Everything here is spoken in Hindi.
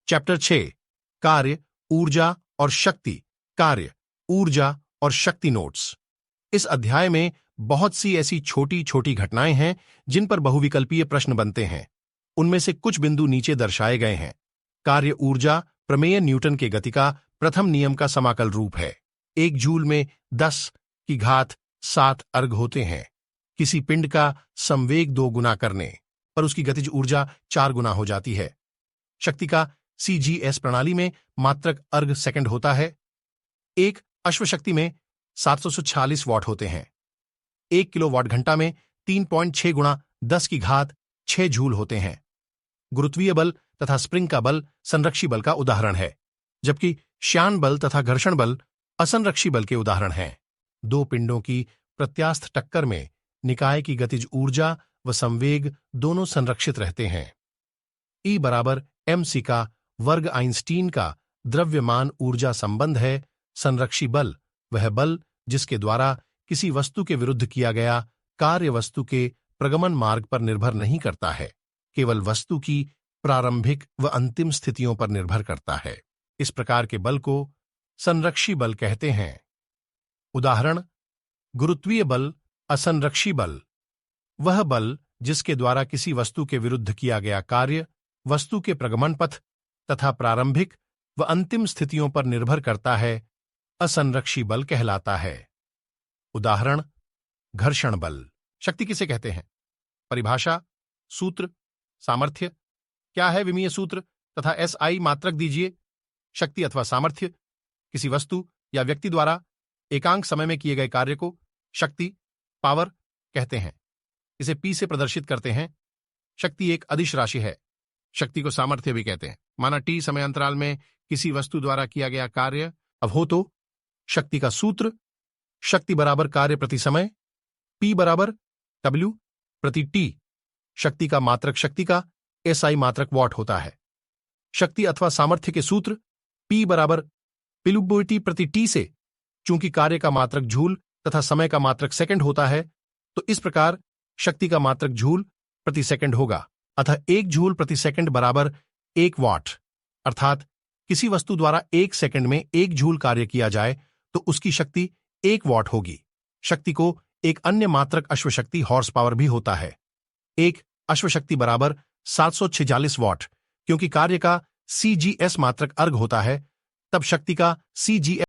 चैप्टर 6 कार्य, ऊर्जा और शक्ति। कार्य, ऊर्जा और शक्ति नोट्स। इस अध्याय में बहुत सी ऐसी छोटी छोटी घटनाएं हैं जिन पर बहुविकल्पीय प्रश्न बनते हैं। उनमें से कुछ बिंदु नीचे दर्शाए गए हैं। कार्य ऊर्जा प्रमेय न्यूटन के गति का प्रथम नियम का समाकल रूप है। एक जूल में 10⁷ अर्घ होते हैं। किसी पिंड का संवेग 2 गुना करने पर उसकी गतिज ऊर्जा 4 गुना हो जाती है। शक्ति का CGS प्रणाली में मात्रक अर्घ सेकंड होता है। एक अश्वशक्ति में 746 वॉट होते हैं। 1 किलोवाट घंटा में 3.6 गुणा 10⁶ जूल होते हैं। गुरुत्वीय बल तथा स्प्रिंग का बल संरक्षी बल का उदाहरण है, जबकि श्यान बल तथा घर्षण बल असंरक्षी बल के उदाहरण हैं। दो पिंडों की प्रत्यास्थ टक्कर में निकाय की गतिज ऊर्जा व संवेग दोनों संरक्षित रहते हैं। E बराबर mc का वर्ग आइंस्टीन का द्रव्यमान ऊर्जा संबंध है। संरक्षी बल वह बल जिसके द्वारा किसी वस्तु के विरुद्ध किया गया कार्य वस्तु के प्रगमन मार्ग पर निर्भर नहीं करता है, केवल वस्तु की प्रारंभिक व अंतिम स्थितियों पर निर्भर करता है। इस प्रकार के बल को संरक्षी बल कहते हैं। उदाहरण: गुरुत्वीय बल, असंरक्षी बल। वह बल जिसके द्वारा किसी वस्तु के विरुद्ध किया गया कार्य वस्तु के प्रगमन पथ तथा प्रारंभिक व अंतिम स्थितियों पर निर्भर करता है, असंरक्षी बल कहलाता है। उदाहरण: घर्षण बल। शक्ति किसे कहते हैं? परिभाषा, सूत्र, सामर्थ्य। क्या है विमीय सूत्र तथा SI मात्रक दीजिए। शक्ति अथवा सामर्थ्य किसी वस्तु या व्यक्ति द्वारा एकांक समय में किए गए कार्य को शक्ति, पावर कहते हैं। इसे P से प्रदर्शित करते हैं। शक्ति एक अदिश राशि है। शक्ति को सामर्थ्य भी कहते हैं। माना T समय अंतराल में किसी वस्तु द्वारा किया गया कार्य अब हो तो शक्ति का सूत्र शक्ति बराबर कार्य प्रति समय, P बराबर W प्रति T। शक्ति का मात्रक शक्ति का SI मात्रक वॉट होता है। शक्ति अथवा सामर्थ्य के सूत्र P बराबर पिलुब्बोटी प्रति T से चूंकि कार्य का मात्रक जूल तथा समय का मात्रक सेकंड होता है, तो इस प्रकार शक्ति का मात्रक जूल प्रति सेकंड होगा। अतः 1 जूल प्रति सेकंड बराबर 1 वाट। अर्थात किसी वस्तु द्वारा 1 सेकंड में 1 जूल कार्य किया जाए तो उसकी शक्ति 1 वाट होगी। शक्ति को एक अन्य मात्रक अश्वशक्ति हॉर्स पावर भी होता है। एक अश्वशक्ति बराबर 746 वाट। क्योंकि कार्य का CGS मात्रक अर्घ होता है, तब शक्ति का CGS